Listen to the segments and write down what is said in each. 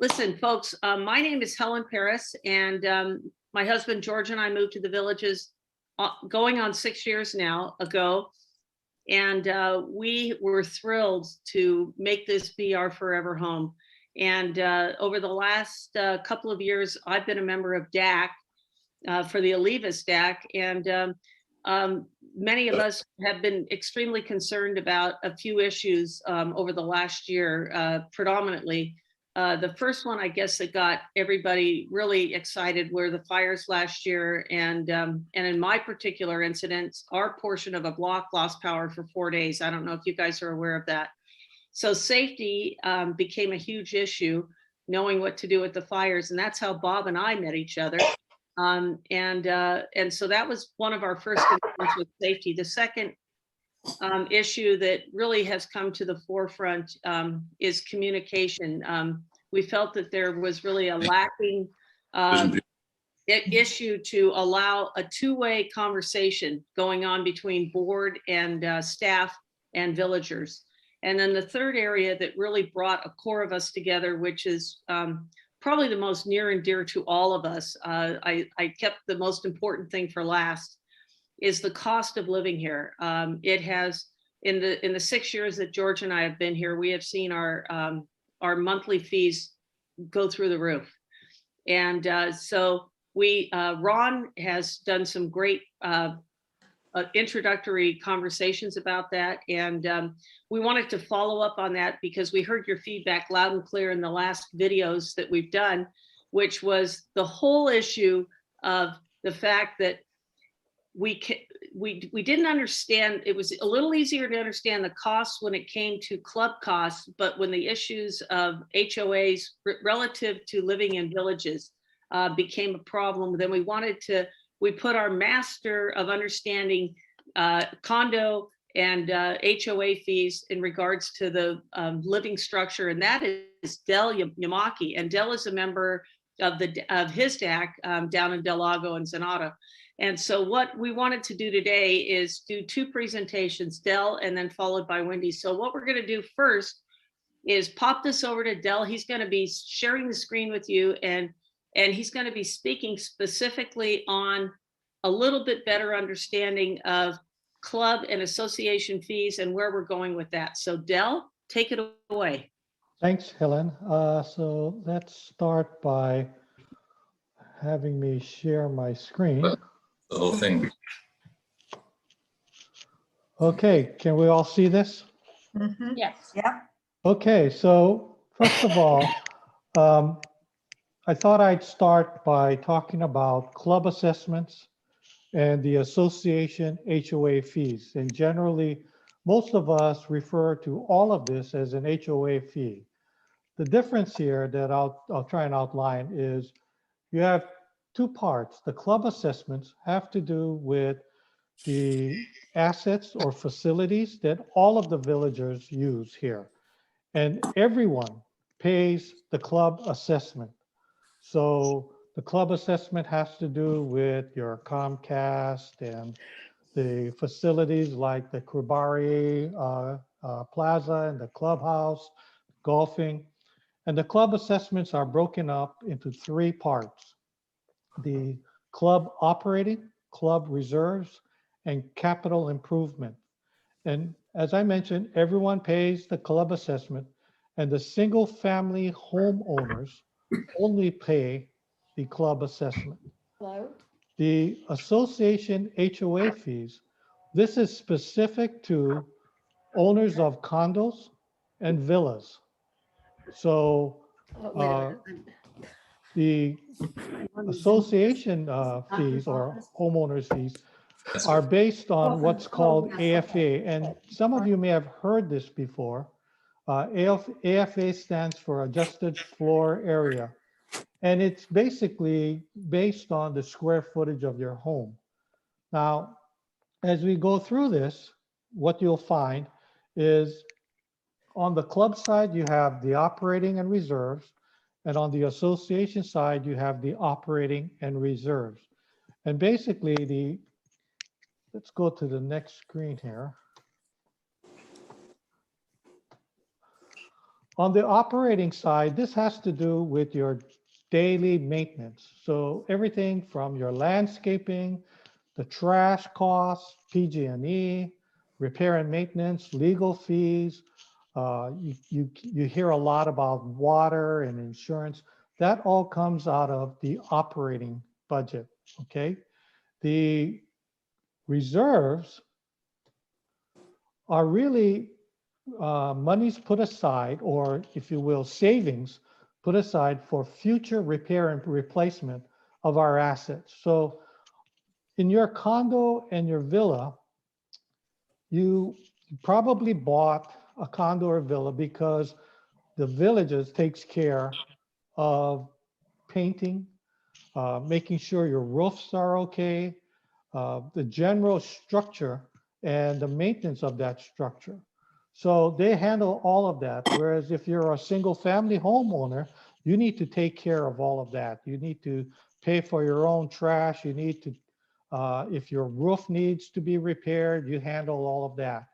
Listen, folks, my name is Helen Paris, and my husband George and I moved to the Villages going on 6 years now ago. And we were thrilled to make this be our forever home. And over the last couple of years, I've been a member of DAC for the Olivas DAC. And many of us have been extremely concerned about a few issues over the last year, predominantly. The first one, I guess, that got everybody really excited were the fires last year. And in my particular incident, our portion of a block lost power for 4 days. I don't know if you guys are aware of that. So safety became a huge issue, knowing what to do with the fires. And that's how Bob and I met each other. And so that was one of our first concerns with safety. The second issue that really has come to the forefront is communication. We felt that there was really a lacking issue to allow a two-way conversation going on between board and staff and villagers. And then the third area that really brought a core of us together, which is probably the most near and dear to all of us, I kept the most important thing for last, is the cost of living here. It has, in the 6 years that George and I have been here, we have seen our monthly fees go through the roof. And so Ron has done some great introductory conversations about that. And we wanted to follow up on that because we heard your feedback loud and clear in the last videos that we've done, which was the whole issue of the fact that we didn't understand. It was a little easier to understand the costs when it came to club costs, but when the issues of HOAs relative to living in villages became a problem, then we put our master of understanding condo and HOA fees in regards to the living structure, and that is Del Yamaki. And Del is a member of his DAC down in Del Lago and Zanata. And so what we wanted to do today is do two presentations, Del and then followed by Wendy. So what we're going to do first is pop this over to Del. He's going to be sharing the screen with you, and he's going to be speaking specifically on a little bit better understanding of club and association fees and where we're going with that. So Del, take it away. Thanks, Helen. So let's start by having me share my screen. The whole thing. Okay, can we all see this? Mm-hmm. Yes. Yeah. Okay, so first of all, I thought I'd start by talking about club assessments and the association HOA fees. And generally, most of us refer to all of this as an HOA fee. The difference here that I'll try and outline is you have two parts. The club assessments have to do with the assets or facilities that all of the villagers use here. And everyone pays the club assessment. So the club assessment has to do with your Comcast and the facilities like the Kribari Plaza and the clubhouse, golfing. And the club assessments are broken up into three parts: the club operating, club reserves, and capital improvement. And as I mentioned, everyone pays the club assessment, and the single family homeowners only pay the club assessment. Hello? The association HOA fees, this is specific to owners of condos and villas. So the association fees or homeowners fees are based on what's called AFA. And some of you may have heard this before. AFA stands for Adjusted Floor Area. And it's basically based on the square footage of your home. Now, as we go through this, what you'll find is on the club side, you have the operating and reserves. And on the association side, you have the operating and reserves. And basically, let's go to the next screen here. On the operating side, this has to do with your daily maintenance. So everything from your landscaping, the trash costs, PG&E, repair and maintenance, legal fees. You hear a lot about water and insurance. That all comes out of the operating budget, okay? The reserves are really monies put aside, or if you will, savings put aside for future repair and replacement of our assets. So in your condo and your villa, you probably bought a condo or villa because the villages takes care of painting, making sure your roofs are okay, the general structure and the maintenance of that structure. So they handle all of that. Whereas if you're a single family homeowner, you need to take care of all of that. You need to pay for your own trash. You need to, if your roof needs to be repaired, you handle all of that.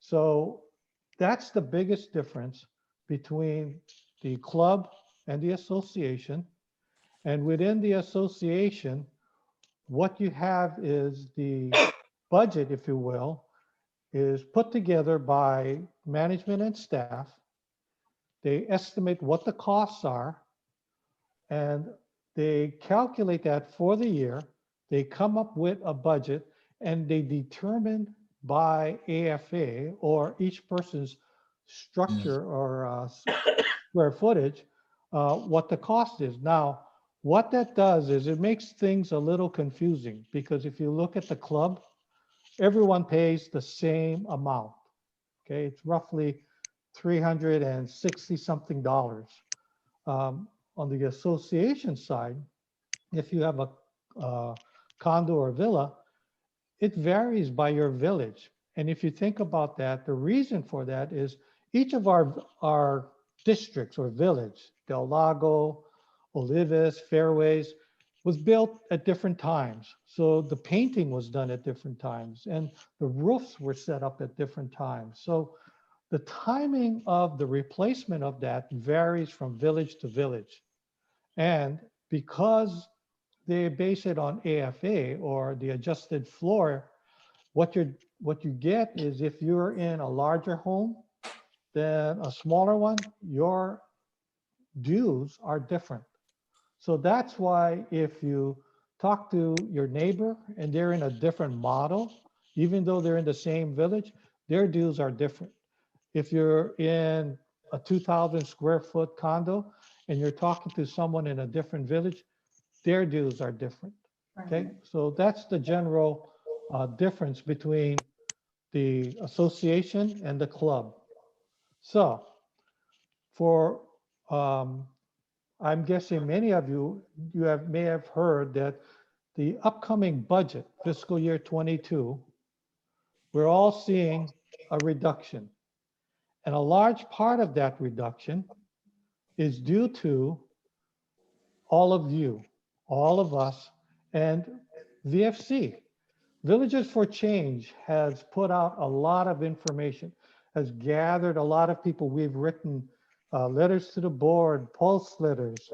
So that's the biggest difference between the club and the association. And within the association, what you have is the budget, if you will, is put together by management and staff. They estimate what the costs are and they calculate that for the year. They come up with a budget and they determine by AFA or each person's structure or square footage what the cost is. Now, what that does is it makes things a little confusing because if you look at the club, everyone pays the same amount. Okay, it's roughly $360 something. On the association side, if you have a condo or villa, it varies by your village. And if you think about that, the reason for that is each of our districts or village, Del Lago, Olivas, Fairways, was built at different times. So the painting was done at different times and the roofs were set up at different times. So the timing of the replacement of that varies from village to village. And because they base it on AFA or the adjusted floor, what you get is if you're in a larger home than a smaller one, your dues are different. So that's why if you talk to your neighbor and they're in a different model, even though they're in the same village, their dues are different. If you're in a 2,000 square foot condo and you're talking to someone in a different village, their dues are different. Okay, so that's the general difference between the association and the club. So for, I'm guessing many of you may have heard that the upcoming budget, fiscal year 22, we're all seeing a reduction. And a large part of that reduction is due to all of you, all of us, and VFC. Villages for Change has put out a lot of information, has gathered a lot of people. We've written letters to the board, pulse letters.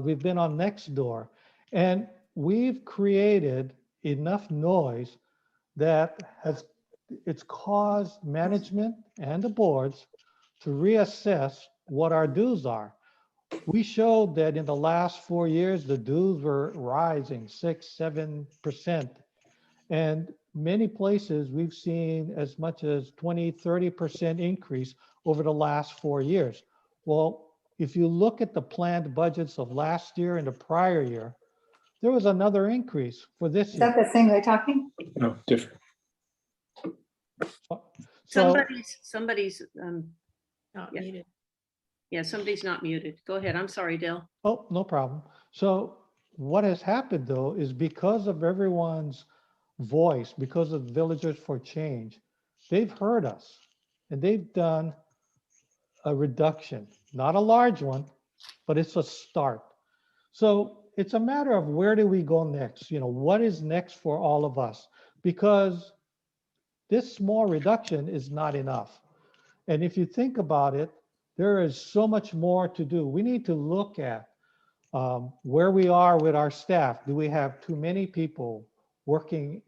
We've been on Nextdoor, and we've created enough noise that it's caused management and the boards to reassess what our dues are. We showed that in the last 4 years, the dues were rising 6-7%. And many places we've seen as much as 20-30% increase over the last 4 years. Well, if you look at the planned budgets of last year and the prior year, there was another increase for this Is that year. the same they're talking? No, different. So Somebody's, Not Yeah. muted. yeah, somebody's not muted. Go ahead. I'm sorry, Dale. oh, no problem. So what has happened though is because of everyone's voice, because of Villagers for Change, they've heard us and they've done a reduction, not a large one, but it's a start. So it's a matter of where do we go next? You know, what is next for all of us? Because this small reduction is not enough. And if you think about it, there is so much more to do. We need to look at where we are with our staff. Do we have too many people working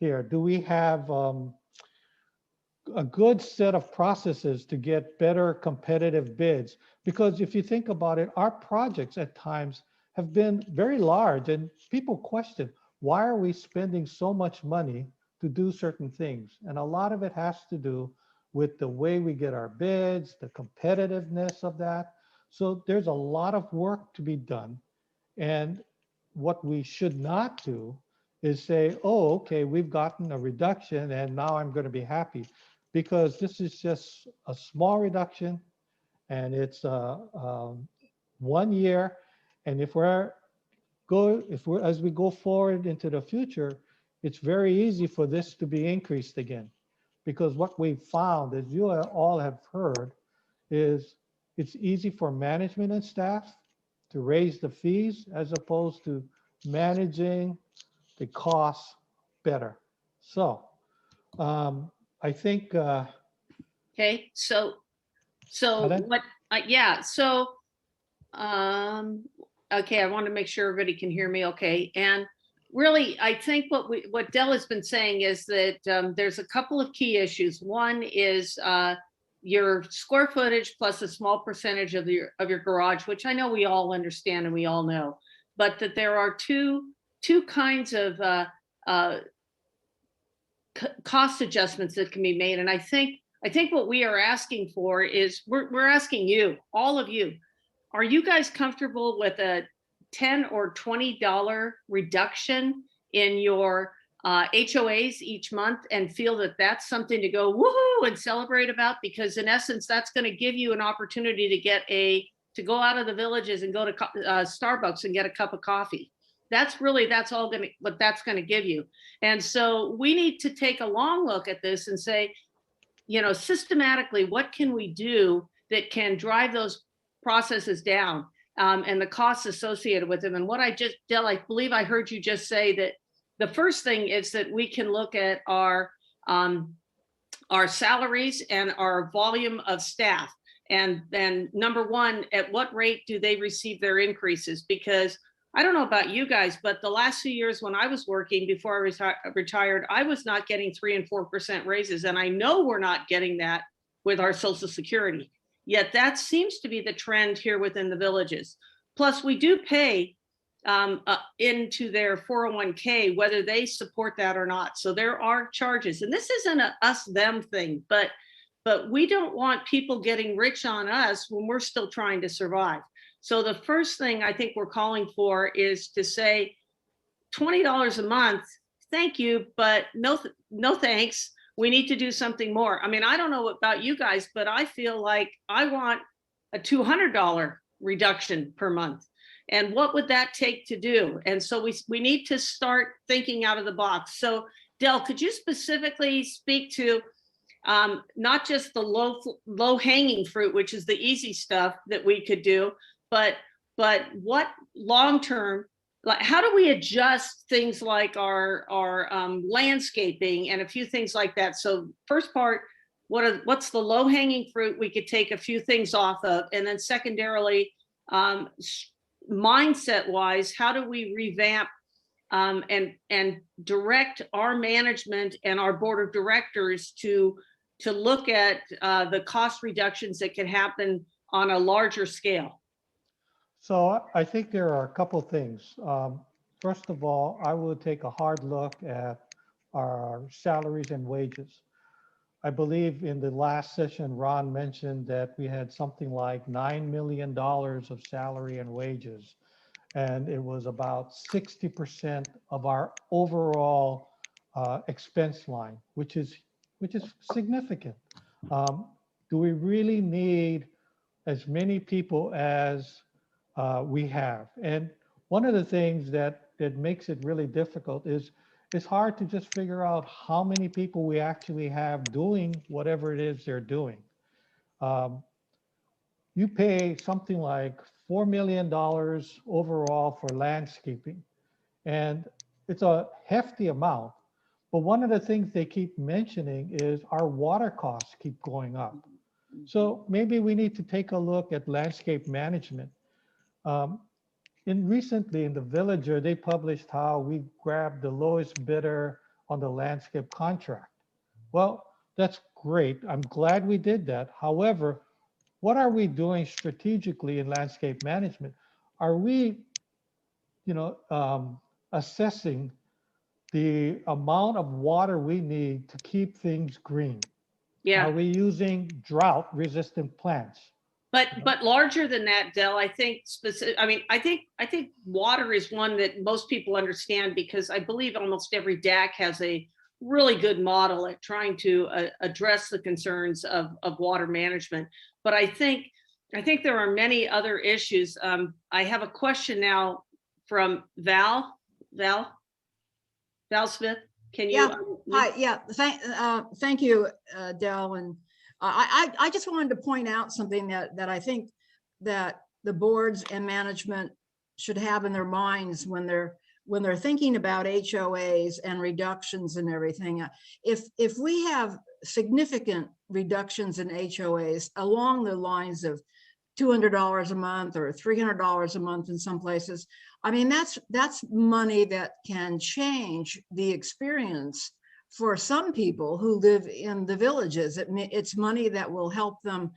here? Do we have a good set of processes to get better competitive bids? Because if you think about it, our projects at times have been very large, and people question, why are we spending so much money to do certain things? And a lot of it has to do with the way we get our bids, the competitiveness of that. So there's a lot of work to be done. And what we should not do is say, oh, okay, we've gotten a reduction and now I'm going to be happy, because this is just a small reduction and it's 1 year. And as we go forward into the future, it's very easy for this to be increased again. Because what we've found, as you all have heard, is it's easy for management and staff to raise the fees as opposed to managing the costs better. So I think, Okay, so Helen? what, yeah, so, okay, I want to make sure everybody can hear me okay. And really, I think what Del has been saying is that there's a couple of key issues. One is your square footage plus a small percentage of your garage, which I know we all understand and we all know, but that there are two kinds of cost adjustments that can be made. And I think what we are asking for is we're asking you, all of you, are you guys comfortable with a $10 or $20 reduction in your HOAs each month, and feel that that's something to go woohoo and celebrate about? Because in essence, that's going to give you an opportunity to go out of the villages and go to Starbucks and get a cup of coffee. That's all what that's going to give you. And so we need to take a long look at this and say, systematically, what can we do that can drive those processes down, and the costs associated with them? And Del, I believe I heard you just say that the first thing is that we can look at our salaries and our volume of staff. And then number one, at what rate do they receive their increases? Because I don't know about you guys, but the last few years when I was working before I retired, I was not getting 3% and 4% raises. And I know we're not getting that with our Social Security. Yet that seems to be the trend here within the villages. Plus, we do pay into their 401k, whether they support that or not. So there are charges. And this isn't a us-them thing, but we don't want people getting rich on us when we're still trying to survive. So the first thing I think we're calling for is to say $20 a month, thank you, but no thanks. We need to do something more. I mean, I don't know about you guys, but I feel like I want a $200 reduction per month. And what would that take to do? And so we need to start thinking out of the box. So Del, could you specifically speak to not just the low hanging fruit, which is the easy stuff that we could do, but what long-term, like how do we adjust things like our landscaping and a few things like that? So first part, what's the low hanging fruit we could take a few things off of? And then secondarily, mindset wise, how do we revamp and direct our management and our board of directors to look at the cost reductions that can happen on a larger scale? So I think there are a couple things. First of all, I would take a hard look at our salaries and wages. I believe in the last session, Ron mentioned that we had something like $9 million of salary and wages, and it was about 60% of our overall expense line, which is significant. Do we really need as many people as we have? And one of the things that makes it really difficult is it's hard to just figure out how many people we actually have doing whatever it is they're doing. You pay something like $4 million overall for landscaping, and it's a hefty amount. But one of the things they keep mentioning is our water costs keep going up. So maybe we need to take a look at landscape management. Um, Recently in the Villager, they published how we grabbed the lowest bidder on the landscape contract. Well, that's great. I'm glad we did that. However, what are we doing strategically in landscape management? Are we, you know, assessing the amount of water we need to keep things green? Are Yeah. we using drought-resistant plants? But larger than that, Dell, I think specific, I mean, I think water is one that most people understand because I believe almost every DAC has a really good model at trying to address the concerns of water management. But I think there are many other issues. I have a question now from Val Smith. Can you? Yeah. Hi. Yeah. Thank you, Dell. And I just wanted to point out something that I think that the boards and management should have in their minds when they're thinking about HOAs and reductions and everything. If we have significant reductions in HOAs along the lines of $200 a month or $300 a month in some places, I mean, that's money that can change the experience for some people who live in the villages. It's money that will help them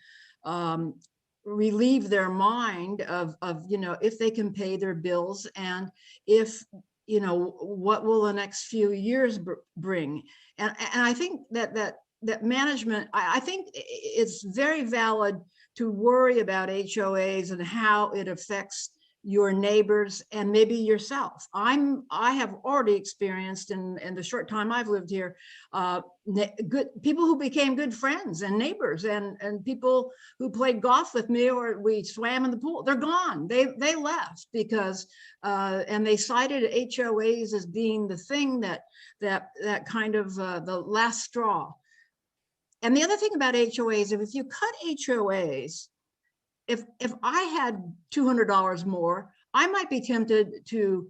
relieve their mind of, if they can pay their bills and if, what will the next few years bring. And I think that management, I think it's very valid to worry about HOAs and how it affects your neighbors and maybe yourself. I have already experienced in the short time I've lived here, good people who became good friends and neighbors and people who played golf with me or we swam in the pool. They're gone. They left because and they cited HOAs as being the thing that kind of the last straw. And the other thing about HOAs, if you cut HOAs, if I had $200 more, I might be tempted to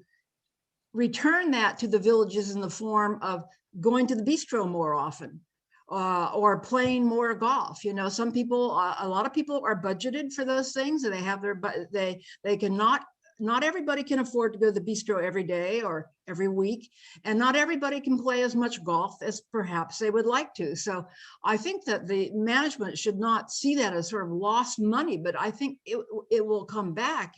return that to the villages in the form of going to the bistro more often or playing more golf. Some people, a lot of people are budgeted for those things and they have they cannot. Not everybody can afford to go to the bistro every day or every week, and not everybody can play as much golf as perhaps they would like to. So I think that the management should not see that as sort of lost money, but I think it will come back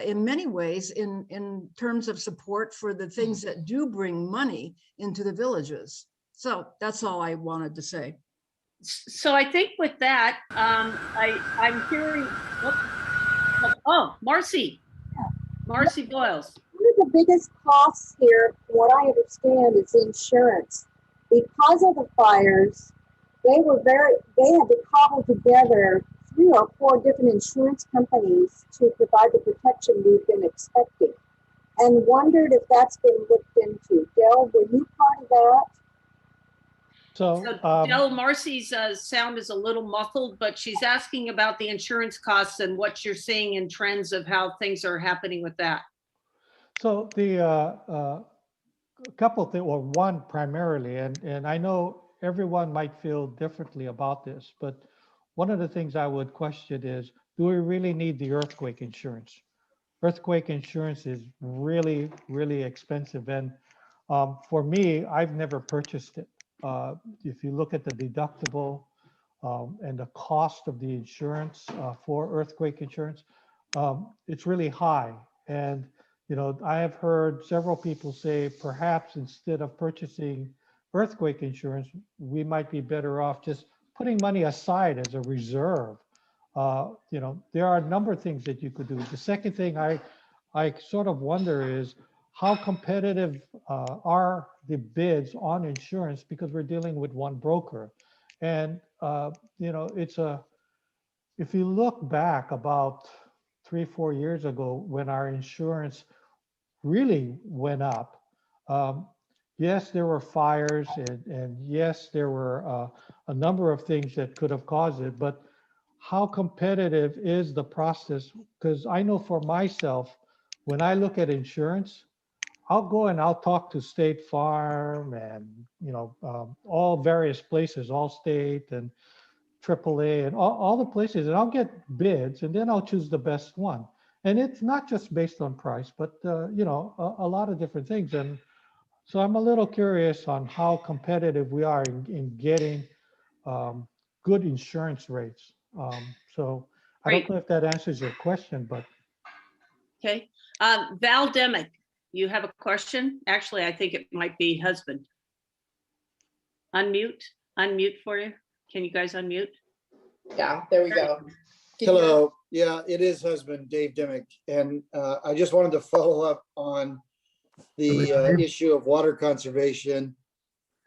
in many ways in terms of support for the things that do bring money into the villages. So that's all I wanted to say. So I think with that, I'm hearing, oh, Marcy Boyles. One of the biggest costs here, from what I understand, is insurance. Because of the fires, they had to cobble together 3 or 4 different insurance companies to provide the protection we've been expecting, and wondered if that's been looked into. Dell, were you part of that? So, Dell, Marcy's sound is a little muffled, but she's asking about the insurance costs and what you're seeing in trends of how things are happening with that. so the couple things, or one primarily, and I know everyone might feel differently about this, but one of the things I would question is, do we really need the earthquake insurance? Earthquake insurance is really, really expensive. And for me, I've never purchased it. If you look at the deductible and the cost of the insurance for earthquake insurance, it's really high. And, I have heard several people say perhaps instead of purchasing earthquake insurance, we might be better off just putting money aside as a reserve. There are a number of things that you could do. The second thing I sort of wonder is how competitive are the bids on insurance, because we're dealing with one broker. And, if you look back about 3-4 years ago when our insurance really went up, yes, there were fires and yes, there were a number of things that could have caused it, but how competitive is the process? Because I know for myself, when I look at insurance, I'll go and I'll talk to State Farm and all various places, Allstate, and AAA and all the places, and I'll get bids, and then I'll choose the best one. And it's not just based on price, but you know, a lot of different things. And so I'm a little curious on how competitive we are in getting good insurance rates. So I don't Great. know if that answers your question, but Okay. Val Demick, you have a question? Actually, I think it might be husband. Unmute for you. Can you guys unmute? Yeah, there we go. Can you- Hello, yeah, it is husband, Dave Dimick, and I just wanted to follow up on the issue of water conservation.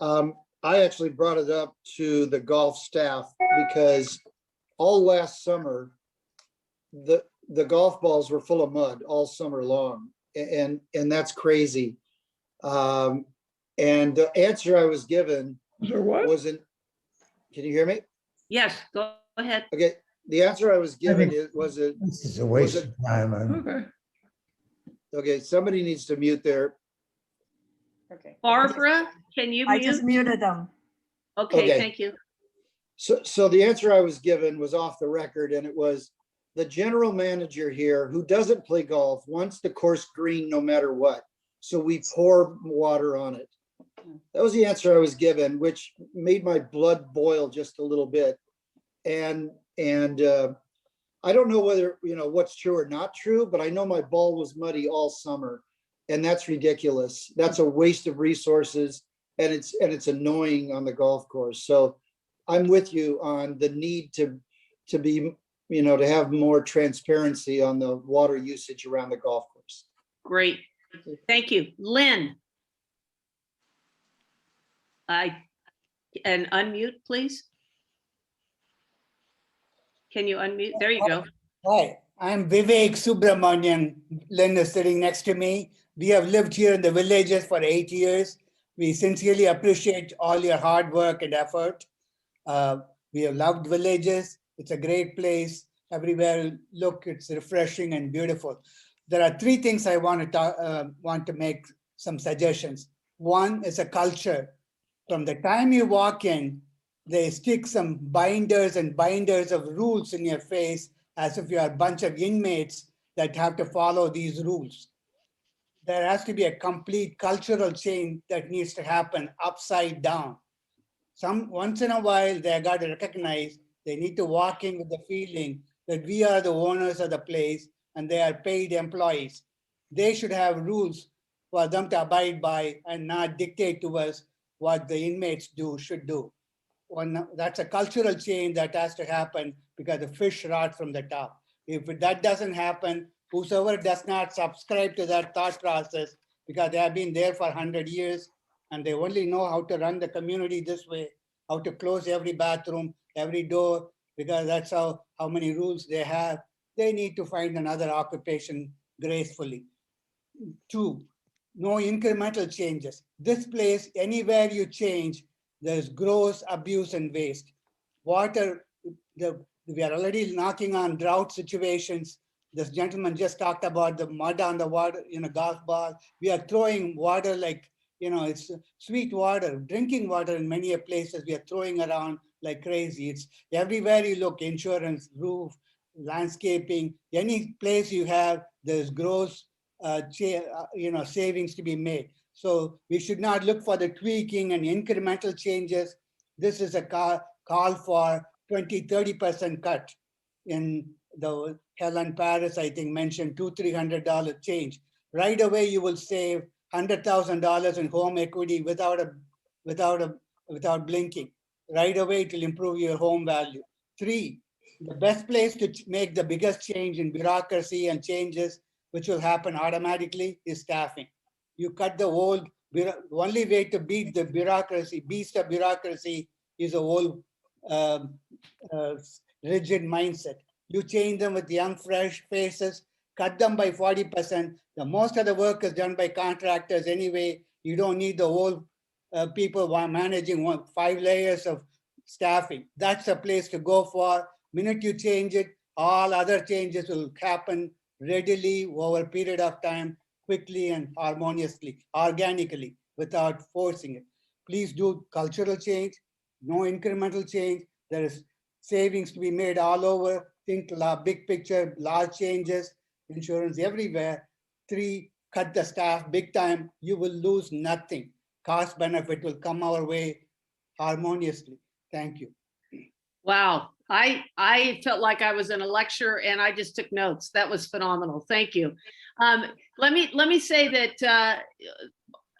I actually brought it up to the golf staff because all last summer, the golf balls were full of mud all summer long, and that's crazy. And the answer I was given wasn't, can you hear me? Yes, go ahead. Okay, the answer I was given was it, This is a waste of time. Okay. okay, somebody needs to mute their, Okay. Barbara, can you I just mute? muted them. Okay, Okay. thank you. so the answer I was given was off the record, and it was the general manager here who doesn't play golf wants the course green no matter what. So we pour water on it. That was the answer I was given, which made my blood boil just a little bit. And I don't know whether, you know, what's true or not true, but I know my ball was muddy all summer, and that's ridiculous. That's a waste of resources, and it's annoying on the golf course. So I'm with you on the need to be, you know, to have more transparency on the water usage around the golf course. Great. Thank you. Lynn. And unmute, please. Can you unmute? There you go. Hi, I'm Vivek Subramanian. Lynn is sitting next to me. We have lived here in the villages for 8 years. We sincerely appreciate all your hard work and effort. We have loved villages. It's a great place. Everywhere you look, it's refreshing and beautiful. There are three things I want to make some suggestions. One is a culture. From the time you walk in, they stick some binders and binders of rules in your face as if you are a bunch of inmates that have to follow these rules. There has to be a complete cultural change that needs to happen upside down. Once in a while, they got to recognize they need to walk in with the feeling that we are the owners of the place and they are paid employees. They should have rules for them to abide by and not dictate to us what the inmates should do. That's a cultural change that has to happen because the fish rot from the top. If that doesn't happen, whosoever does not subscribe to that thought process, because they have been there for 100 years and they only know how to run the community this way, how to close every bathroom, every door, because that's how many rules they have. They need to find another occupation gracefully. Two, no incremental changes. This place, anywhere you change, there's gross abuse and waste. Water, we are already knocking on drought situations. This gentleman just talked about the mud on the water in a golf ball. We are throwing water like, you know, it's sweet water, drinking water in many places we are throwing around like crazy. It's everywhere you look, insurance, roof, landscaping, any place you have, there's gross savings to be made. So we should not look for the tweaking and incremental changes. This is a call for 20-30% cut in the Helen Paris, I think, mentioned $200-300 change. Right away, you will save $100,000 in home equity without blinking. Right away, it will improve your home value. Three, the best place to make the biggest change in bureaucracy and changes, which will happen automatically, is staffing. You cut the old, the only way to beat the bureaucracy, beast of bureaucracy, is a old rigid mindset. You change them with young, fresh faces, cut them by 40%. The most of the work is done by contractors anyway. You don't need the old people managing 5 layers of staffing. That's a place to go for. Minute you change it, all other changes will happen readily over a period of time, quickly and harmoniously, organically, without forcing it. Please do cultural change, no incremental change. There is savings to be made all over. Think big picture, large changes, insurance everywhere. 3, cut the staff big time. You will lose nothing. Cost benefit will come our way harmoniously. Thank you. Wow. I felt like I was in a lecture and I just took notes. That was phenomenal. Thank you. Let me say that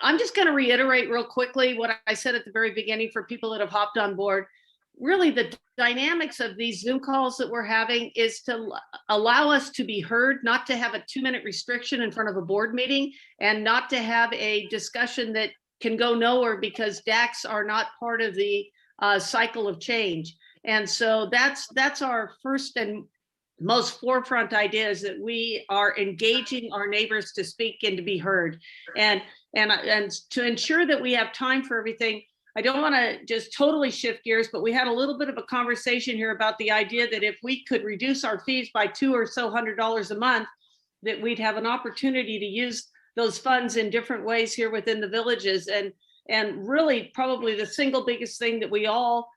I'm just going to reiterate real quickly what I said at the very beginning for people that have hopped on board. Really, the dynamics of these Zoom calls that we're having is to allow us to be heard, not to have a 2-minute restriction in front of a board meeting, and not to have a discussion that can go nowhere because DACs are not part of the cycle of change. And so that's our first and most forefront idea, is that we are engaging our neighbors to speak and to be heard. And to ensure that we have time for everything, I don't want to just totally shift gears, but we had a little bit of a conversation here about the idea that if we could reduce our fees by $200 or so a month, that we'd have an opportunity to use those funds in different ways here within the villages. And really, probably the single biggest thing that we all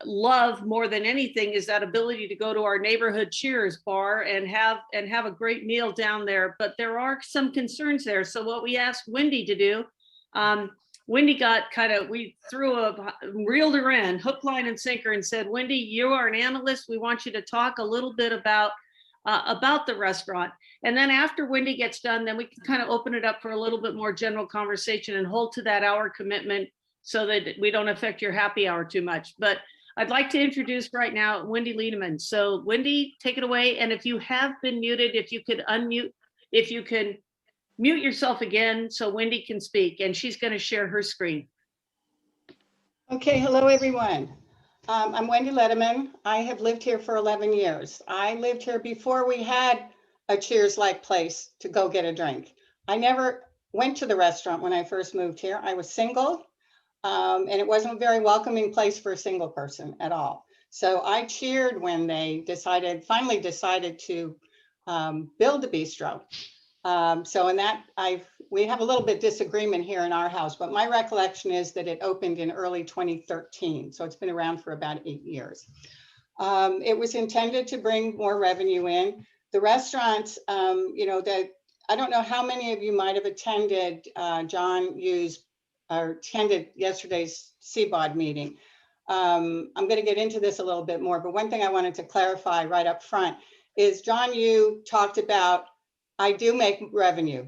love more than anything is that ability to go to our neighborhood Cheers bar and have a great meal down there. But there are some concerns there. So what we asked Wendy to do, Wendy got we reeled her in hook, line, and sinker and said, Wendy, you are an analyst. We want you to talk a little bit about the restaurant. And then after Wendy gets done, then we can kind of open it up for a little bit more general conversation and hold to that hour commitment so that we don't affect your happy hour too much. But I'd like to introduce right now Wendy Lederman. So Wendy, take it away. And if you have been muted, if you could unmute, if you can mute yourself again so Wendy can speak, and she's going to share her screen. Okay, hello everyone. I'm Wendy Lederman. I have lived here for 11 years. I lived here before we had a Cheers-like place to go get a drink. I never went to the restaurant when I first moved here. I was single, and it wasn't a very welcoming place for a single person at all. So I cheered when they finally decided to build a bistro. So in that, we have a little bit disagreement here in our house, but my recollection is that it opened in early 2013. So it's been around for about 8 years. It was intended to bring more revenue in. The restaurants, I don't know how many of you might have attended attended yesterday's CBOD meeting. I'm going to get into this a little bit more, but one thing I wanted to clarify right up front is John Yu talked about, I do make revenue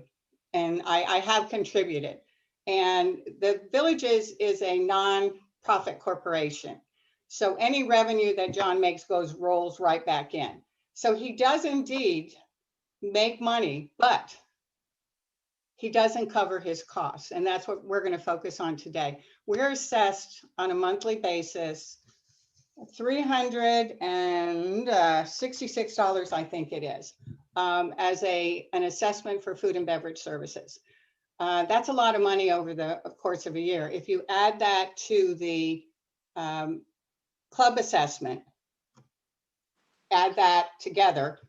and I have contributed, and the Villages is a non-profit corporation. So any revenue that John makes rolls right back in. So he does indeed make money, but he doesn't cover his costs. And that's what we're going to focus on today. We're assessed on a monthly basis, $366, I think it is, as an assessment for food and beverage services. That's a lot of money over the course of a year. If you add that to the club assessment, add that together,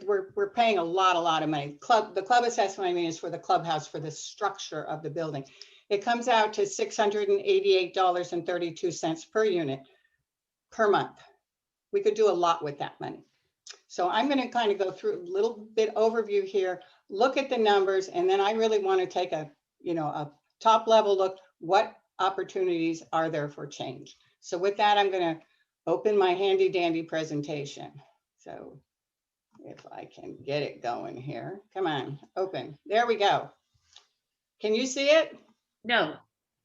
we're paying a lot of money. The club assessment, I mean, is for the clubhouse, for the structure of the building. It comes out to $688.32 per unit per month. We could do a lot with that money. So I'm going to kind of go through a little bit overview here, look at the numbers, and then I really want to take a top level look. What opportunities are there for change? So with that, I'm going to open my handy dandy presentation. So if I can get it going here, come on, open. There we go. Can you see it? No,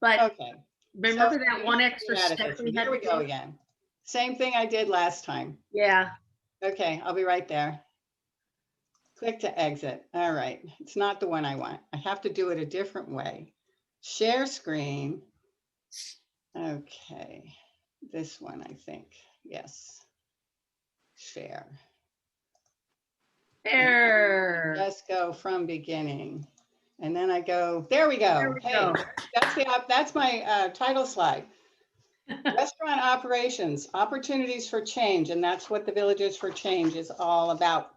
but okay. Remember that one extra step we had? Here we go again. Same thing I did last time. Yeah. Okay, I'll be right there. Click to exit. All right, it's not the one I want. I have to do it a different way. Share screen. Okay, this one I think. Yes. Share. There. Let's go from beginning. And then I go, there we go. There we go. That's my title slide. Restaurant operations, opportunities for change, and that's what the Villages for Change is all about.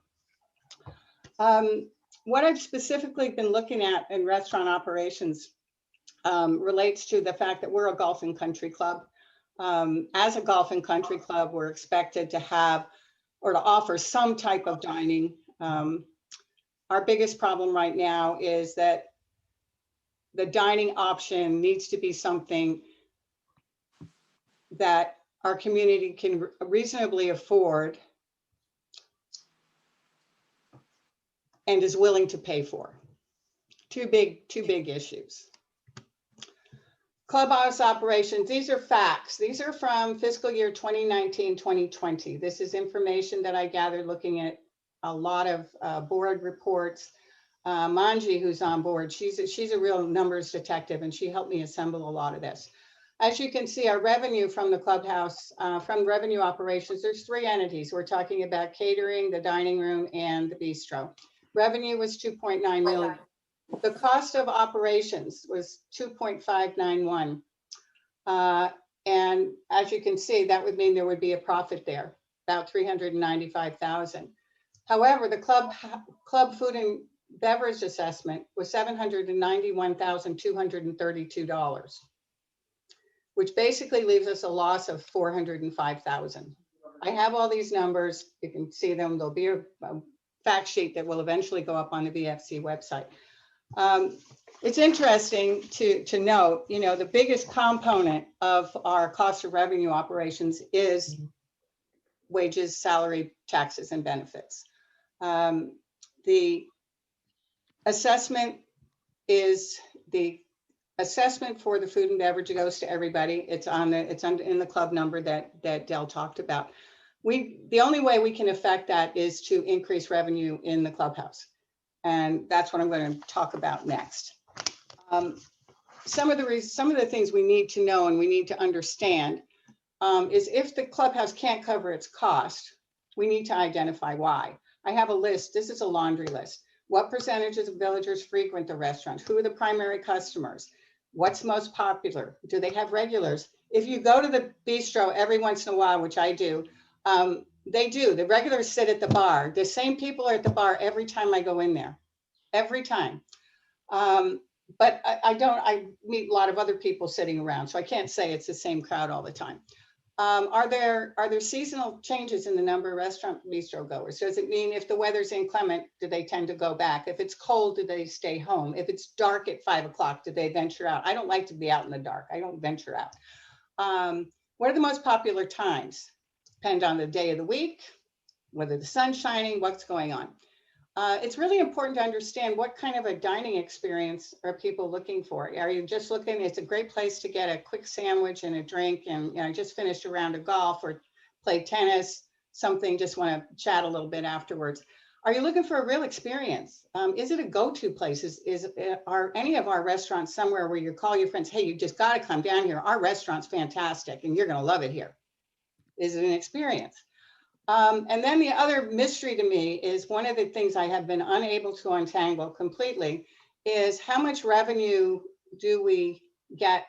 What I've specifically been looking at in restaurant operations relates to the fact that we're a golf and country club. As a golf and country club, we're expected to have or to offer some type of dining. Our biggest problem right now is that the dining option needs to be something that our community can reasonably afford and is willing to pay for. Two big issues. Clubhouse operations, these are facts. These are from fiscal year 2019, 2020. This is information that I gathered looking at a lot of board reports. Manji, who's on board, she's a real numbers detective, and she helped me assemble a lot of this. As you can see, our revenue from the clubhouse, from revenue operations, there's 3 entities. We're talking about catering, the dining room, and the bistro. Revenue was 2.9 million. The cost of operations was 2.591. And as you can see, that would mean there would be a profit there, about 395,000. However, the club food and beverage assessment was $791,232, which basically leaves us a loss of 405,000. I have all these numbers. You can see them. There'll be a fact sheet that will eventually go up on the VFC website. It's interesting to note, you know, the biggest component of our cost of revenue operations is wages, salary, taxes, and benefits. The assessment for the food and beverage goes to everybody. It's in the club number that Dell talked about. The only way we can affect that is to increase revenue in the clubhouse. And that's what I'm going to talk about next. Some of the things we need to know and we need to understand is if the clubhouse can't cover its cost, we need to identify why. I have a list. This is a laundry list. What percentages of villagers frequent the restaurants? Who are the primary customers? What's most popular? Do they have regulars? If you go to the bistro every once in a while, which I do, they do. The regulars sit at the bar. The same people are at the bar every time I go in there, every time. But I meet a lot of other people sitting around, so I can't say it's the same crowd all the time. Are there seasonal changes in the number of restaurant bistro goers? Does it mean if the weather's inclement, do they tend to go back? If it's cold, do they stay home? If it's dark at 5 o'clock, do they venture out? I don't like to be out in the dark. I don't venture out. What are the most popular times? Depend on the day of the week, whether the sun's shining, what's going on. It's really important to understand what kind of a dining experience are people looking for. Are you just looking, it's a great place to get a quick sandwich and a drink and, you know, just finished a round of golf or played tennis, something, just want to chat a little bit afterwards. Are you looking for a real experience? Is it a go-to place? Are any of our restaurants somewhere where you call your friends, hey, you just got to come down here. Our restaurant's fantastic and you're going to love it here. Is it an experience? And then the other mystery to me is one of the things I have been unable to untangle completely is how much revenue do we get?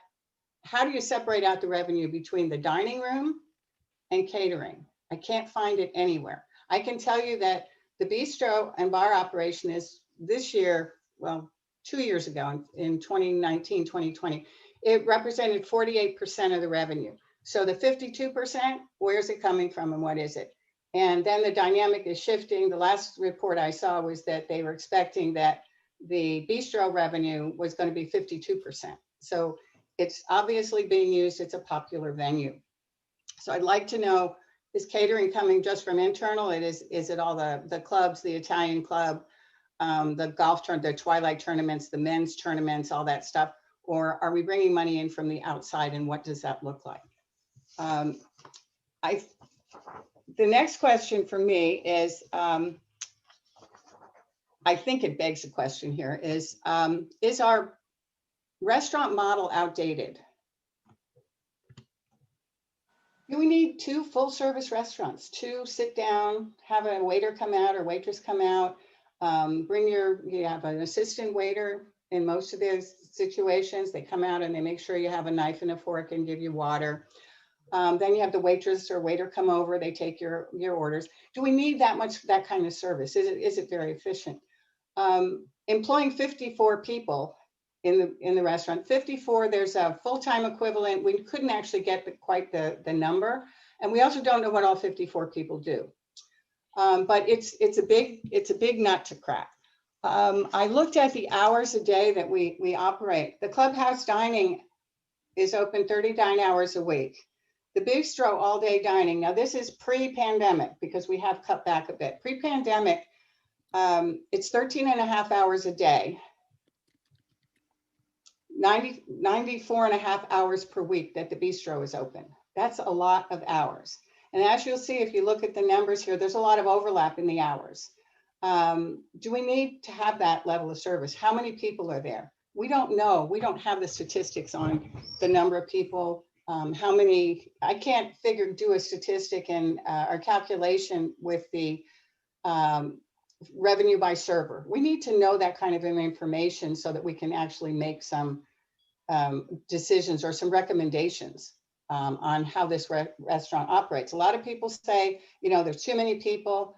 How do you separate out the revenue between the dining room and catering? I can't find it anywhere. I can tell you that the bistro and bar operation is this year, well, 2 years ago in 2019, 2020, it represented 48% of the revenue. So the 52%, where's it coming from and what is it? And then the dynamic is shifting. The last report I saw was that they were expecting that the bistro revenue was going to be 52%. So it's obviously being used. It's a popular venue. So I'd like to know, is catering coming just from internal? Is it all the clubs, the Italian club, the golf the twilight tournaments, the men's tournaments, all that stuff? Or are we bringing money in from the outside, and what does that look like? The next question for me is, I think it begs the question here, is our restaurant model outdated? Do we need 2 full service restaurants, 2 sit down, have a waiter come out or waitress come out, you have an assistant waiter in most of those situations. They come out and they make sure you have a knife and a fork and give you water. Then you have the waitress or waiter come over, they take your orders. Do we need that kind of service? Is it very efficient? Employing 54 people in the restaurant. 54, there's a full-time equivalent. We couldn't actually get quite the number. And we also don't know what all 54 people do. But it's a big nut to crack. I looked at the hours a day that we operate. The clubhouse dining is open 39 hours a week. The bistro all day dining. Now this is pre-pandemic because we have cut back a bit. Pre-pandemic, it's 13 and a half hours a day. 94 and a half hours per week that the bistro is open. That's a lot of hours. And as you'll see, if you look at the numbers here, there's a lot of overlap in the hours. Do we need to have that level of service? How many people are there? We don't know. We don't have the statistics on the number of people, how many. I can't do a statistic and or calculation with the revenue by server. We need to know that kind of information so that we can actually make some decisions or some recommendations on how this restaurant operates. A lot of people say, you know, there's too many people.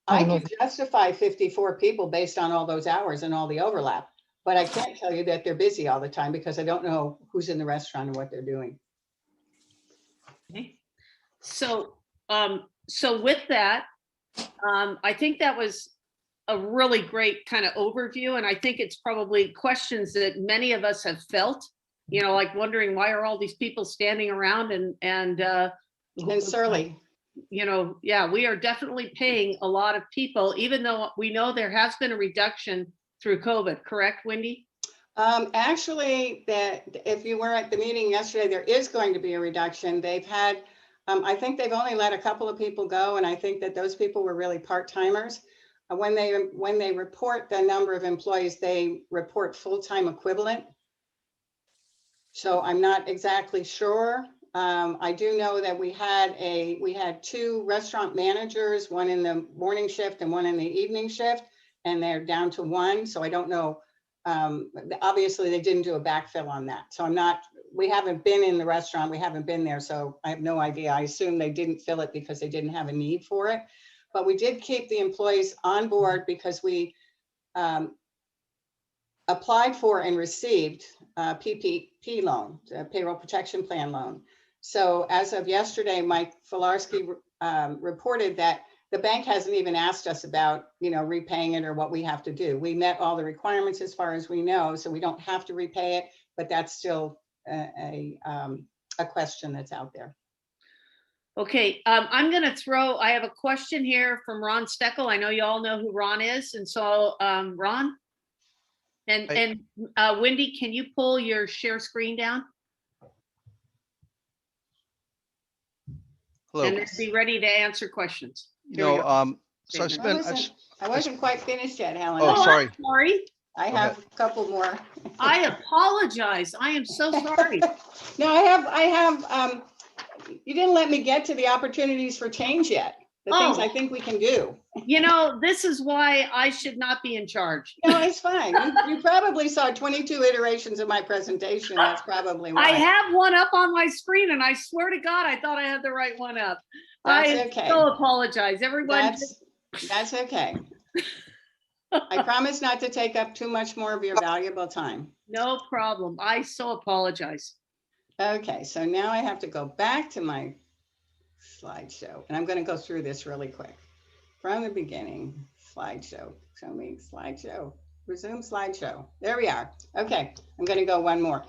I can justify 54 people based on all those hours and all the overlap, but I can't tell you that they're busy all the time because I don't know who's in the restaurant and what they're doing. Okay. So, so with that, I think that was a really great kind of overview. And I think it's probably questions that many of us have felt, you know, like wondering why are all these people standing around and surly. You know, yeah, we are definitely paying a lot of people, even though we know there has been a reduction through COVID, correct, Wendy? Actually, that if you were at the meeting yesterday, there is going to be a reduction. They've had, I think they've only let a couple of people go, and I think that those people were really part-timers. When they report the number of employees, they report full-time equivalent. So I'm not exactly sure. I do know that we had two restaurant managers, one in the morning shift and one in the evening shift, and they're down to one. So I don't know. Obviously, they didn't do a backfill on that. So we haven't been in the restaurant. We haven't been there. So I have no idea. I assume they didn't fill it because they didn't have a need for it. But we did keep the employees on board because we applied for and received a PPP loan, a payroll protection plan loan. So as of yesterday, Mike Filarski reported that the bank hasn't even asked us about, you know, repaying it or what we have to do. We met all the requirements as far as we know, so we don't have to repay it, but that's still a question that's out there. Okay, I'm going to I have a question here from Ron Steckel. I know you all know who Ron is. And so Ron and Wendy, can you pull your share screen down? Hello. And then be ready to answer questions. Here we No, go. so I wasn't quite finished yet, Helen. Oh, sorry. I'm sorry. I have a couple more. I apologize. I am so sorry. No, I have, you didn't let me get to the opportunities for change yet. The things I think we can do. You know, this is why I should not be in charge. No, it's fine. You probably saw 22 iterations of my presentation. That's probably why. I have one up on my screen and I swear to God, I thought I had the right one up. That's I okay. so apologize. Everyone. That's okay. I promise not to take up too much more of your valuable time. No problem. I so apologize. Okay, so now I have to go back to my slideshow, and I'm going to go through this really quick. From the beginning, slideshow, show me slideshow, resume slideshow. There we are. Okay, I'm going to go one more.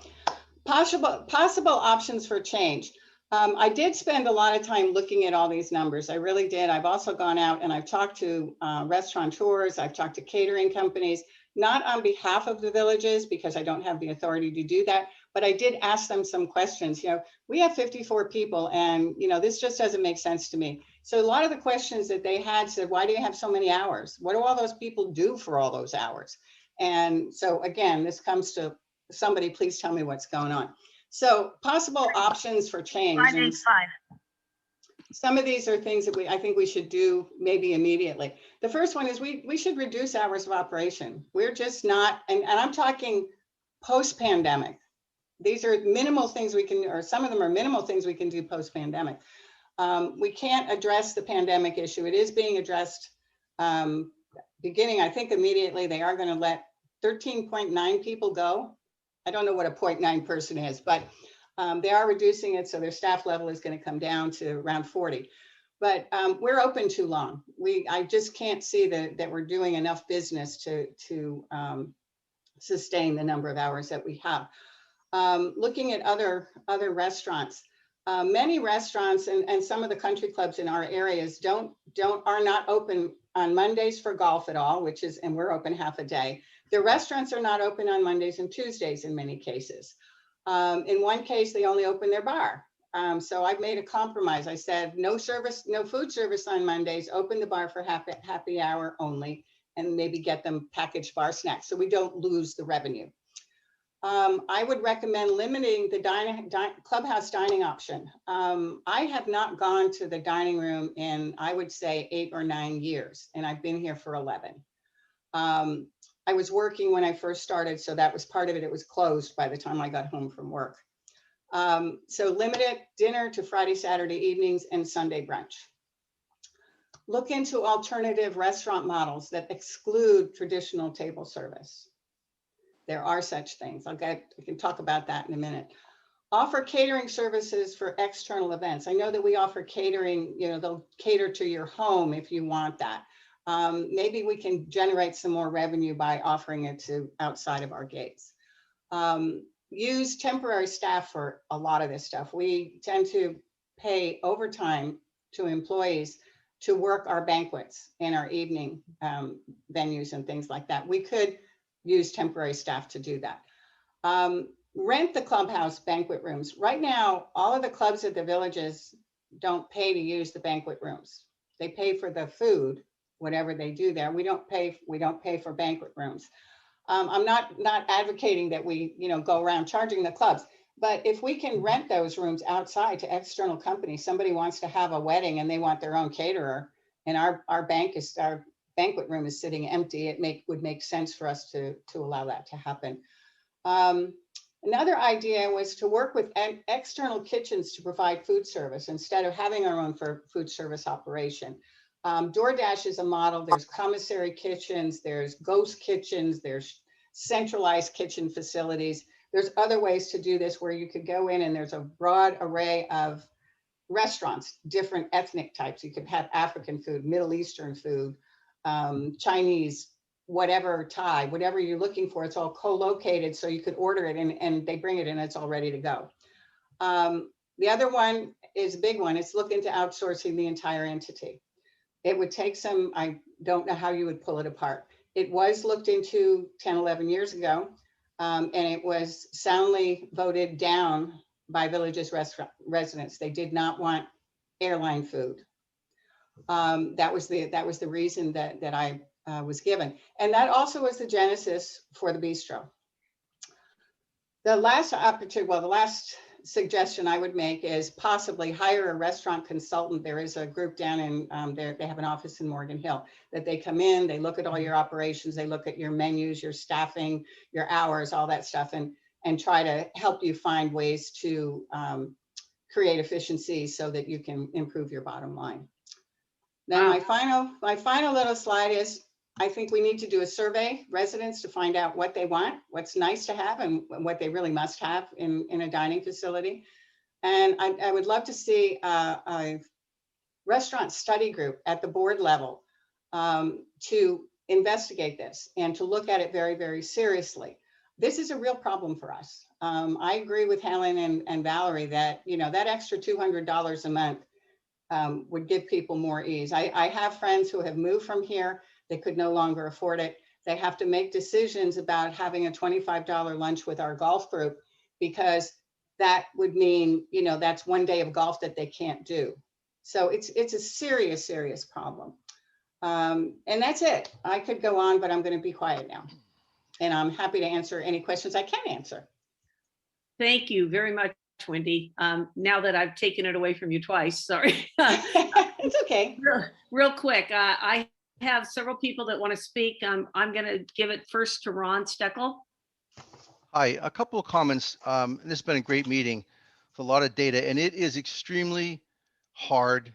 Possible options for change. I did spend a lot of time looking at all these numbers. I really did. I've also gone out and I've talked to restaurateurs. I've talked to catering companies, not on behalf of the villages because I don't have the authority to do that, but I did ask them some questions. You know, we have 54 people and, you know, this just doesn't make sense to me. So a lot of the questions that they had said, why do you have so many hours? What do all those people do for all those hours? And so again, this comes to somebody, please tell me what's going on. So possible options for change. 585. Some of these are things that I think we should do maybe immediately. The first one is we should reduce hours of operation. We're just not, and I'm talking post-pandemic. These are minimal things we can, or some of them are minimal things we can do post-pandemic. We can't address the pandemic issue. It is being addressed beginning, I think immediately they are going to let 13.9 people go I don't know what a 0.9 person is, but they are reducing it. So their staff level is going to come down to around 40. But we're open too long. I just can't see that we're doing enough business to sustain the number of hours that we have. Looking at other restaurants, many restaurants and some of the country clubs in our areas are not open on Mondays for golf at all, and we're open half a day. The restaurants are not open on Mondays and Tuesdays in many cases. In one case, they only open their bar. So I've made a compromise. I said, no food service on Mondays, open the bar for happy hour only, and maybe get them packaged bar snacks so we don't lose the revenue. I would recommend limiting the clubhouse dining option. I have not gone to the dining room in, I would say, 8 or 9 years, and I've been here for 11. I was working when I first started, so that was part of it. It was closed by the time I got home from work. So limited dinner to Friday, Saturday evenings, and Sunday brunch. Look into alternative restaurant models that exclude traditional table service. There are such things. We can talk about that in a minute. Offer catering services for external events. I know that we offer catering, they'll cater to your home if you want that. Maybe we can generate some more revenue by offering it to outside of our gates. Use temporary staff for a lot of this stuff. We tend to pay overtime to employees to work our banquets and our evening venues and things like that. We could use temporary staff to do that. Rent the clubhouse banquet rooms. Right now, all of the clubs at the villages don't pay to use the banquet rooms. They pay for the food, whatever they do there. We don't pay for banquet rooms. I'm not advocating that we go around charging the clubs, but if we can rent those rooms outside to external companies, somebody wants to have a wedding and they want their own caterer, and our banquet room is sitting empty, it would make sense for us to allow that to happen. Another idea was to work with external kitchens to provide food service instead of having our own food service operation. DoorDash is a model. There's commissary kitchens, there's ghost kitchens, there's centralized kitchen facilities. There's other ways to do this where you could go in and there's a broad array of restaurants, different ethnic types. You could have African food, Middle Eastern food, Chinese, whatever, Thai, whatever you're looking for. It's all co-located, so you could order it and they bring it in, it's all ready to go. The other one is a big one. It's look into outsourcing the entire entity. It would take some, I don't know how you would pull it apart. It was looked into 10, 11 years ago, and it was soundly voted down by Villages residents. They did not want airline food. That was the reason that I was given. And that also was the genesis for the bistro. The last suggestion I would make is possibly hire a restaurant consultant. There is a group down in there, they have an office in Morgan Hill, that they come in, they look at all your operations, they look at your menus, your staffing, your hours, all that stuff, and try to help you find ways to create efficiency so that you can improve your bottom line. Then my final little slide is, I think we need to do a survey residents to find out what they want, what's nice to have, and what they really must have in a dining facility. And I would love to see a restaurant study group at the board level to investigate this and to look at it very, very seriously. This is a real problem for us. I agree with Helen and Valerie that, that extra $200 a month would give people more ease. I have friends who have moved from here. They could no longer afford it. They have to make decisions about having a $25 lunch with our golf group, because that would mean, that's one day of golf that they can't do. So it's a serious, serious problem. And that's it. I could go on, but I'm going to be quiet now. And I'm happy to answer any questions I can answer. Thank you very much, Wendy. Now that I've taken it away from you twice, sorry. It's okay. Real quick, I have several people that want to speak. I'm going to give it first to Ron Steckel. Hi, a couple of comments. This has been a great meeting with a lot of data, and it is extremely hard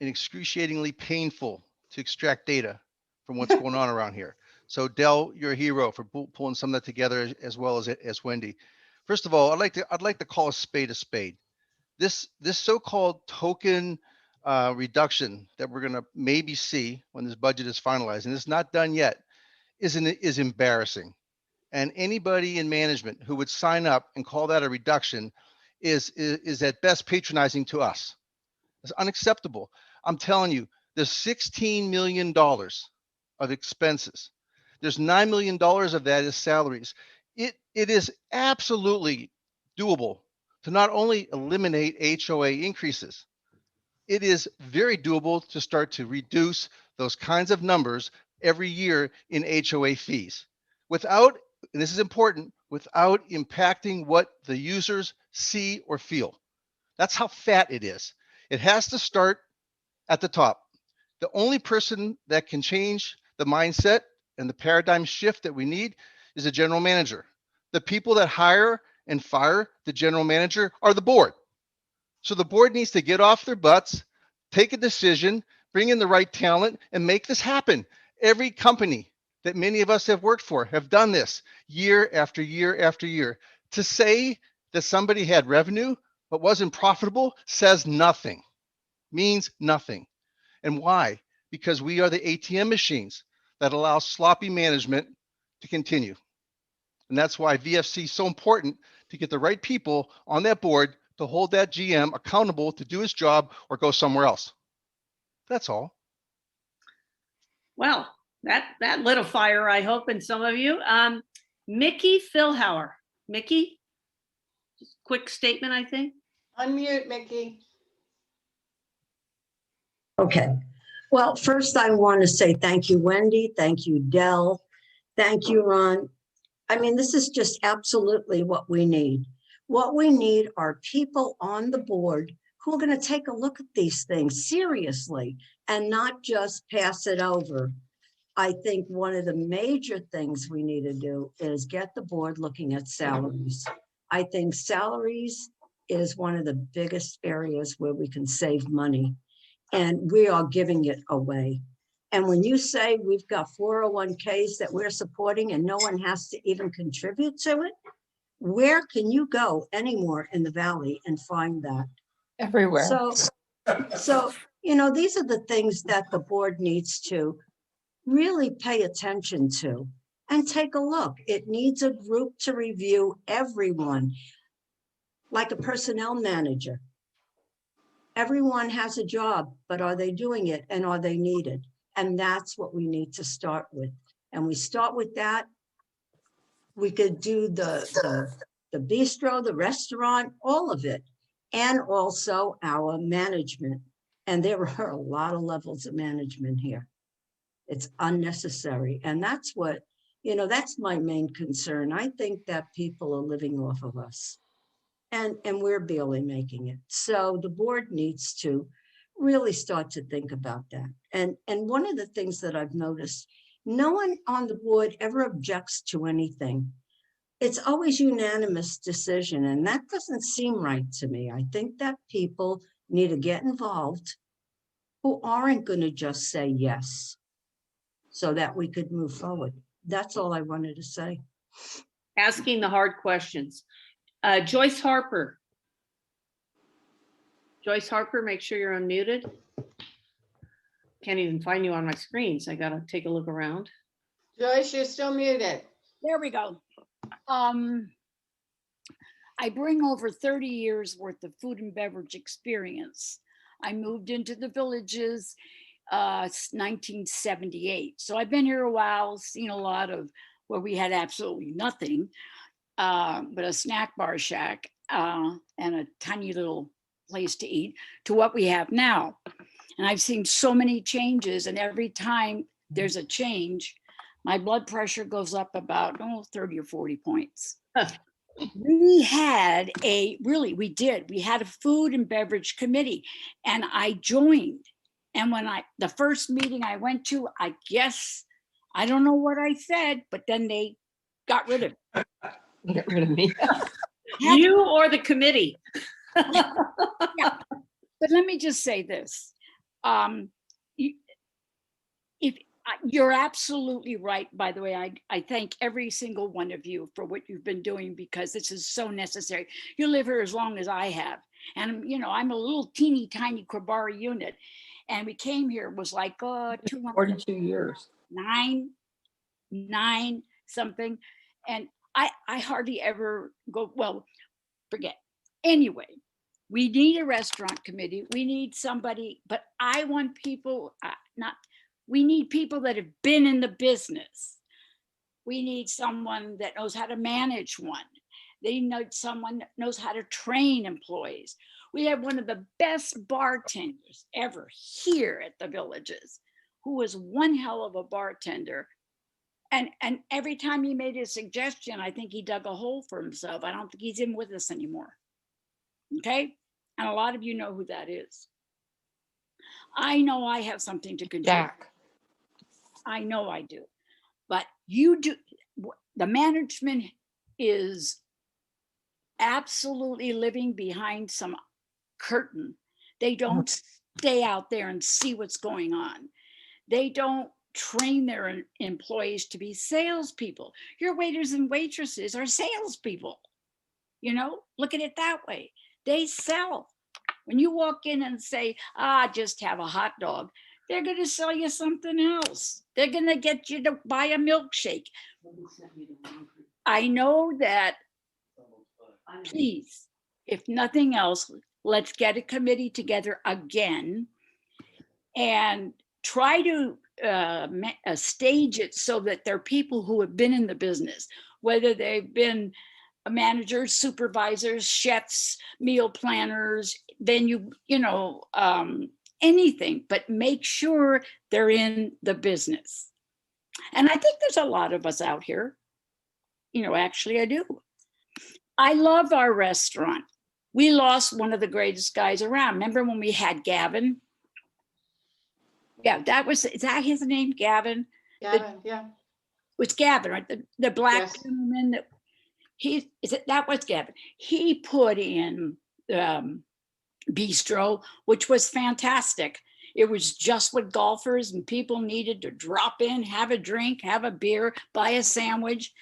and excruciatingly painful to extract data from what's going on around here. So Dell, you're a hero for pulling some of that together as well as Wendy. First of all, I'd like to call a spade a spade. This so-called token reduction that we're going to maybe see when this budget is finalized, and it's not done yet, is embarrassing. And anybody in management who would sign up and call that a reduction is at best patronizing to us. It's unacceptable. I'm telling you, there's $16 million of expenses. There's $9 million of that is salaries. It is absolutely doable to not only eliminate HOA increases, it is very doable to start to reduce those kinds of numbers every year in HOA fees without, and this is important, without impacting what the users see or feel. That's how fat it is. It has to start at the top. The only person that can change the mindset and the paradigm shift that we need is a general manager. The people that hire and fire the general manager are the board. So the board needs to get off their butts, take a decision, bring in the right talent, and make this happen. Every company that many of us have worked for have done this year after year after year. To say that somebody had revenue but wasn't profitable says nothing, means nothing. And why? Because we are the ATM machines that allow sloppy management to continue. And that's why VFC is so important, to get the right people on that board to hold that GM accountable to do his job or go somewhere else. That's all. Well, that lit a fire, I hope, in some of you. Mickey Philhauer. Mickey, just quick statement, I think. Unmute, Mickey. Okay. Well, first I want to say thank you, Wendy. Thank you, Dell. Thank you, Ron. I mean, this is just absolutely what we need. What we need are people on the board who are going to take a look at these things seriously and not just pass it over. I think one of the major things we need to do is get the board looking at salaries. I think salaries is one of the biggest areas where we can save money, and we are giving it away. And when you say we've got 401ks that we're supporting and no one has to even contribute to it, where can you go anymore in the Valley and find that? Everywhere. So, you know, these are the things that the board needs to really pay attention to and take a look. It needs a group to review everyone, like a personnel manager. Everyone has a job, but are they doing it and are they needed? And that's what we need to start with. And we start with that. We could do the bistro, the restaurant, all of it, and also our management. And there are a lot of levels of management here. It's unnecessary. And that's what, you know, that's my main concern. I think that people are living off of us. And we're barely making it. So the board needs to really start to think about that. And one of the things that I've noticed, no one on the board ever objects to anything. It's always unanimous decision, and that doesn't seem right to me. I think that people need to get involved who aren't going to just say yes so that we could move forward. That's all I wanted to say. Asking the hard questions. Joyce Harper. Joyce Harper, make sure you're unmuted. Can't even find you on my screen, so I gotta take a look around. Joyce, you're still muted. There we go. I bring over 30 years worth of food and beverage experience. I moved into the Villages 1978. So I've been here a while, seen a lot of where we had absolutely nothing but a snack bar shack and a tiny little place to eat, to what we have now. And I've seen so many changes, and every time there's a change, my blood pressure goes up about 30 or 40 points. We had we had a food and beverage committee, and I joined. And when the first meeting I went to, I guess, I don't know what I said, but then they got rid of it. Get rid of me. You or the committee? Yeah. But let me just say this. If You're absolutely right. By the way, I thank every single one of you for what you've been doing, because this is so necessary. You live here as long as I have. And, you know, I'm a little teeny tiny Krabari unit. And we came here, was like 42 years. 9 something. And I hardly ever go, well, forget. Anyway, we need a restaurant committee. We need somebody, but I want people, we need people that have been in the business. We need someone that knows how to manage one. They need someone that knows how to train employees. We have one of the best bartenders ever here at the Villages, who was one hell of a bartender. And every time he made a suggestion, I think he dug a hole for himself. I don't think he's in with us anymore. Okay? And a lot of you know who that is. I know I have something to contribute. Jack. I know I do. But you do, the management is absolutely living behind some curtain. They don't stay out there and see what's going on. They don't train their employees to be salespeople. Your waiters and waitresses are salespeople. You know, look at it that way. They sell. When you walk in and say, just have a hot dog, they're going to sell you something else. They're going to get you to buy a milkshake. I know that. Please, if nothing else, let's get a committee together again and try to stage it so that there are people who have been in the business, whether they've been managers, supervisors, chefs, meal planners, venue, anything, but make sure they're in the business. And I think there's a lot of us out here. Actually I do. I love our restaurant. We lost one of the greatest guys around. Remember when we had Gavin? Yeah, is that his name, Gavin? Gavin, yeah. It was Gavin, right? The black Yes. gentleman that was Gavin. He put in bistro, which was fantastic. It was just what golfers and people needed to drop in, have a drink, have a beer, buy a sandwich.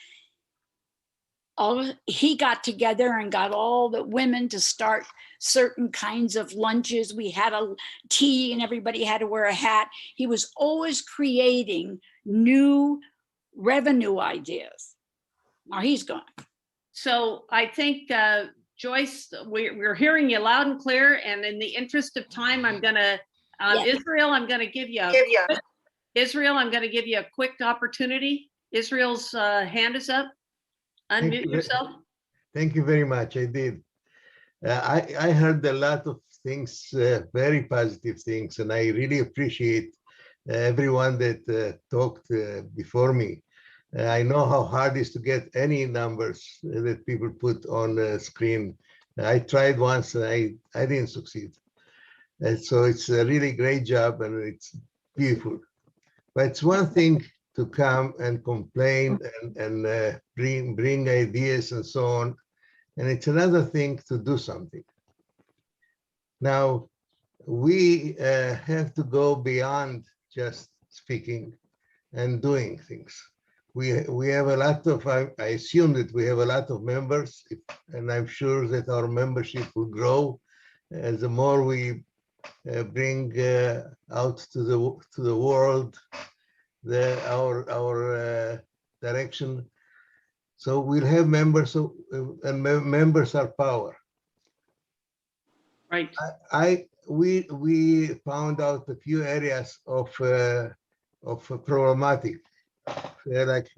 He got together and got all the women to start certain kinds of lunches. We had a tea and everybody had to wear a hat. He was always creating new revenue ideas. Now he's gone. So I think, Joyce, we're hearing you loud and clear. And in the interest of time, I'm gonna, Israel, I'm gonna give you a quick opportunity. Israel's hand is up. Unmute yourself. Thank you very much. I did. I heard a lot of things, very positive things, and I really appreciate everyone that talked before me. I know how hard it is to get any numbers that people put on the screen. I tried once and I didn't succeed. And so it's a really great job and it's beautiful. But it's one thing to come and complain and bring ideas and so on. And it's another thing to do something. Now, we have to go beyond just speaking and doing things. We have a lot of, I assume that we have a lot of members, and I'm sure that our membership will grow as the more we bring out to the world our direction. So we'll have members, and members are power. Right. We found out a few areas of problematic, like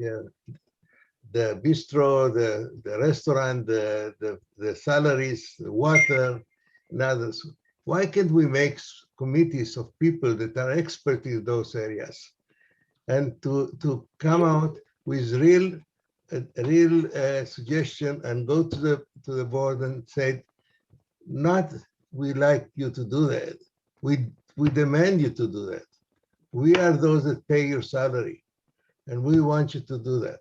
the bistro, the restaurant, the salaries, the water, and others. Why can't we make committees of people that are expert in those areas, and to come out with real suggestion and go to the board and say, not we like you to do that. We demand you to do that. We are those that pay your salary, and we want you to do that.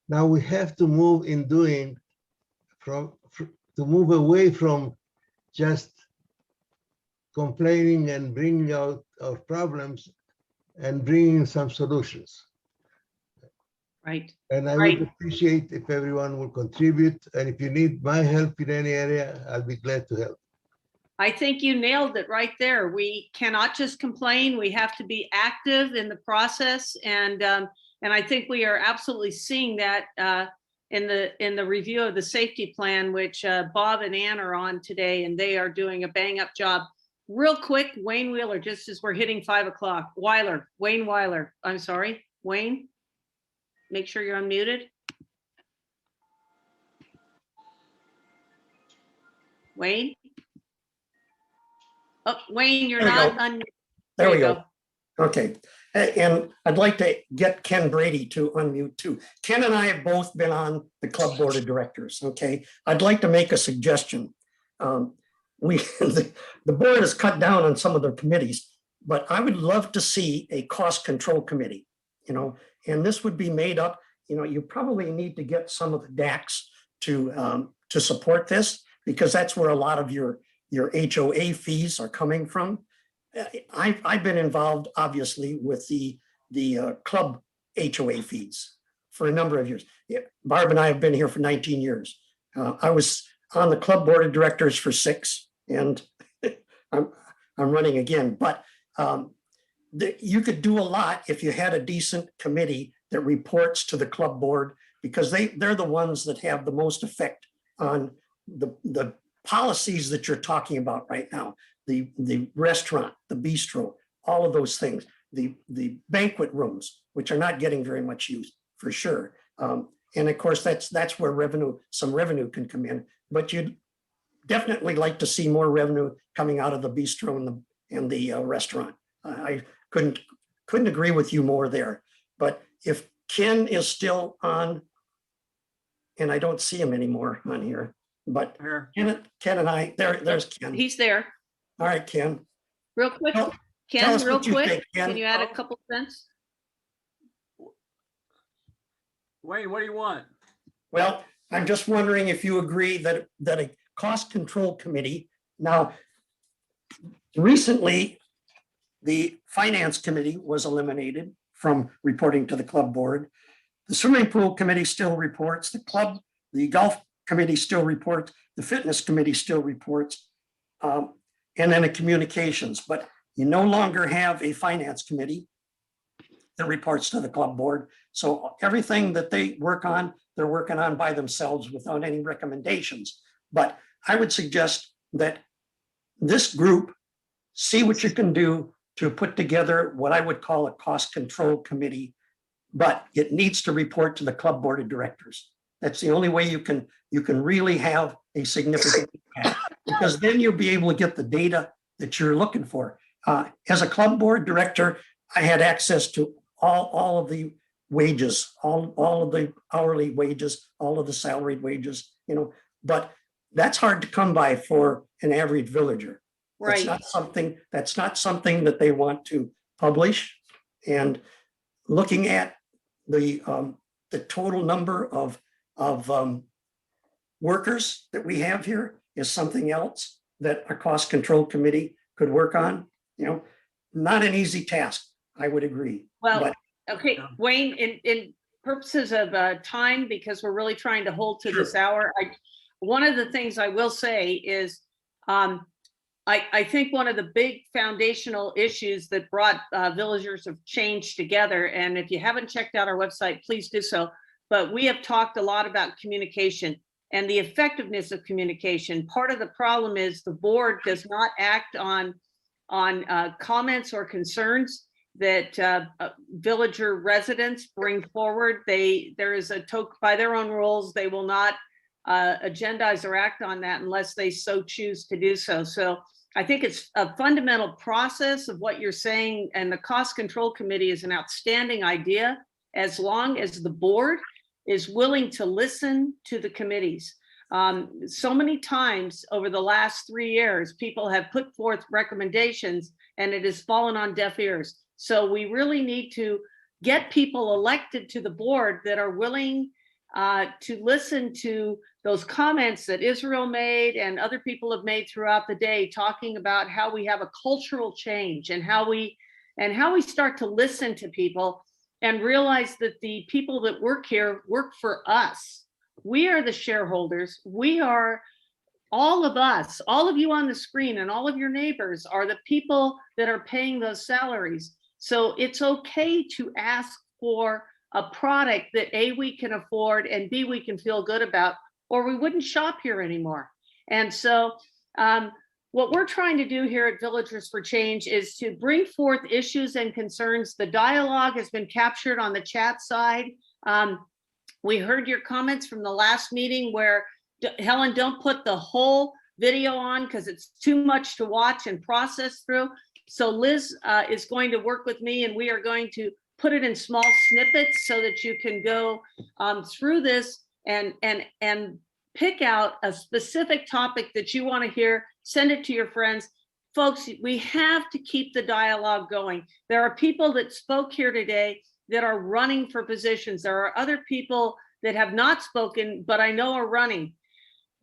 Now we have to move in doing to move away from just complaining and bringing out our problems and bringing some solutions. Right. And I Right. would appreciate if everyone will contribute. And if you need my help in any area, I'll be glad to help. I think you nailed it right there. We cannot just complain. We have to be active in the process, and I think we are absolutely seeing that in the review of the safety plan, which Bob and Ann are on today, and they are doing a bang up job. Real quick, Wayne Wheeler, just as we're hitting 5 o'clock. Wayne Weiler. I'm sorry, Wayne. Make sure you're unmuted. Wayne. Oh, Wayne, you're There we not go. unmuted. There we you go. Okay. And I'd like to get Ken Brady to unmute too. Ken and I have both been on the club board of directors. Okay. I'd like to make a suggestion. The board has cut down on some of their committees, but I would love to see a cost control committee, and this would be made up, you probably need to get some of the DACs to support this, because that's where a lot of your HOA fees are coming from. I've been involved, obviously, with the club HOA fees for a number of years. Yeah, Barb and I have been here for 19 years. I was on the club board of directors for 6, and I'm running again. But you could do a lot if you had a decent committee that reports to the club board, because they're the ones that have the most effect on the policies that you're talking about right now. The restaurant, the bistro, all of those things, the banquet rooms, which are not getting very much use for sure. And of course, that's where some revenue can come in, but you'd definitely like to see more revenue coming out of the bistro and the restaurant. I couldn't agree with you more there. But if Ken is still on, and I don't see him anymore on here, but Ken and I, there's Ken. He's there. All right, Ken. Real quick, Tell Ken, us real what you quick, think, Ken. can you add a couple cents? Wayne, what do you want? Well, I'm just wondering if you agree that a cost control committee, now, recently, the finance committee was eliminated from reporting to the club board. The swimming pool committee still reports, the golf committee still reports, the fitness committee still reports, and then a communications, but you no longer have a finance committee that reports to the club board. So everything that they work on, they're working on by themselves without any recommendations. But I would suggest that this group see what you can do to put together what I would call a cost control committee, but it needs to report to the club board of directors. That's the only way you can really have a significant impact, because then you'll be able to get the data that you're looking for. As a club board director, I had access to all of the wages, all of the hourly wages, all of the salaried wages, but that's hard to come by for an average villager. Right. That's not something that they want to publish. And looking at the total number of workers that we have here is something else that a cost control committee could work on. Not an easy task, I would agree. Well, but, okay, Wayne, in purposes of time, because we're really trying to hold to this Sure. hour, one of the things I will say is, I think one of the big foundational issues that brought villagers of change together, and if you haven't checked out our website, please do so, but we have talked a lot about communication and the effectiveness of communication. Part of the problem is the board does not act on comments or concerns that villager residents bring forward. There is by their own rules, they will not agendize or act on that unless they so choose to do so. So I think it's a fundamental process of what you're saying, and the cost control committee is an outstanding idea as long as the board is willing to listen to the committees. So many times over the last 3 years, people have put forth recommendations and it has fallen on deaf ears. So we really need to get people elected to the board that are willing to listen to those comments that Israel made and other people have made throughout the day, talking about how we have a cultural change and how we and how we start to listen to people and realize that the people that work here work for us. We are the shareholders. We are all of us, all of you on the screen and all of your neighbors are the people that are paying those salaries. So it's okay to ask for a product that A, we can afford, and B, we can feel good about, or we wouldn't shop here anymore. And so what we're trying to do here at Villagers for Change is to bring forth issues and concerns. The dialogue has been captured on the chat side. We heard your comments from the last meeting where, Helen, don't put the whole video on because it's too much to watch and process through. So Liz is going to work with me, and we are going to put it in small snippets so that you can go through this and pick out a specific topic that you want to hear, send it to your friends. Folks, we have to keep the dialogue going. There are people that spoke here today that are running for positions. There are other people that have not spoken, but I know are running.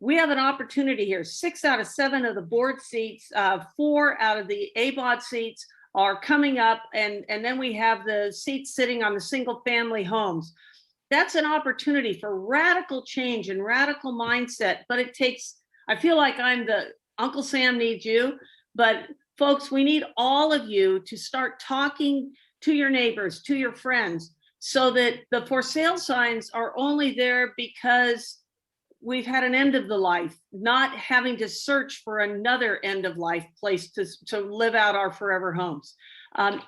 We have an opportunity here. 6 out of 7 of the board seats, 4 out of the ABOD seats are coming up, and then we have the seats sitting on the single family homes. That's an opportunity for radical change and radical mindset, but it takes, I feel like I'm the Uncle Sam needs you, but folks, we need all of you to start talking to your neighbors, to your friends, so that the for sale signs are only there because we've had an end of the life, not having to search for another end of life place to live out our forever homes.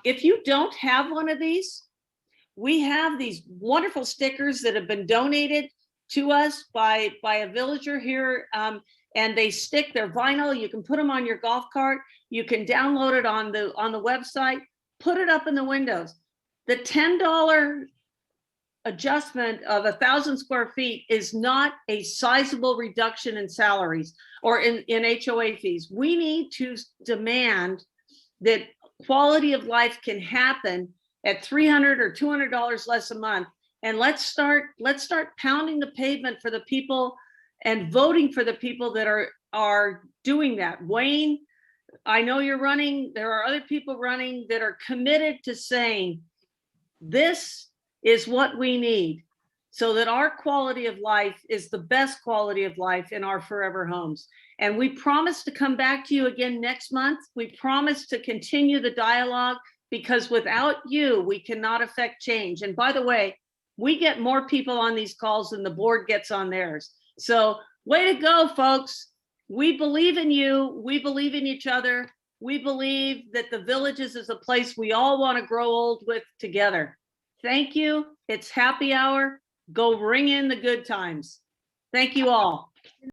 If you don't have one of these, we have these wonderful stickers that have been donated to us by a villager here, and they stick, their vinyl. You can put them on your golf cart. You can download it on the website, put it up in the windows. The $10 adjustment of 1,000 square feet is not a sizable reduction in salaries or in HOA fees. We need to demand that quality of life can happen at $300 or $200 less a month. And let's start pounding the pavement for the people and voting for the people that are doing that. Wayne, I know you're running. There are other people running that are committed to saying, this is what we need so that our quality of life is the best quality of life in our forever homes. And we promise to come back to you again next month. We promise to continue the dialogue, because without you, we cannot affect change. And by the way, we get more people on these calls than the board gets on theirs. So way to go, folks. We believe in you. We believe in each other. We believe that the Villages is a place we all want to grow old with together. Thank you. It's happy hour. Go ring in the good times. Thank you all.